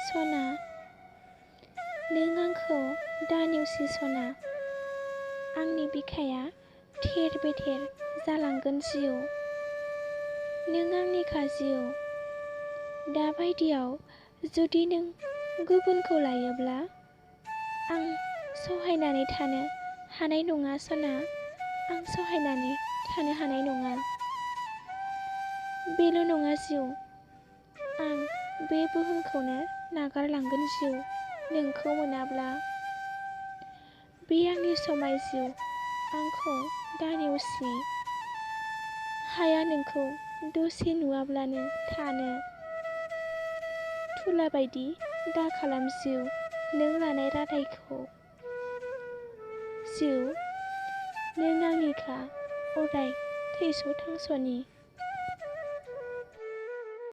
सना, नों आंखौ दा नेवसि सना, आंनि बिखाया थेर बेथेर जालांगोन जिउ, नों आंनिखा जिउ। दा बायदियाव जुदि नों गुबुनखौ लायोब्ला आं सहायनानै थानो हानाय नङा सना, आं सहायनानै थानो हानाय नङा। बेल' नङा जिउ, आं बे बुहुमखौनो नागारलांगोन जिउ नोंखौ मोनाब्ला। बे आंनि समाय जिउ, आंखौ दा नेवसि, हाया नोंखौ दसे नुवाब्लानो थानो। थुला बायदि दा खालाम जिउ नों लानाय रादायखौ। जिउ, नों आंनिखा अराय थैस' थांस'नि।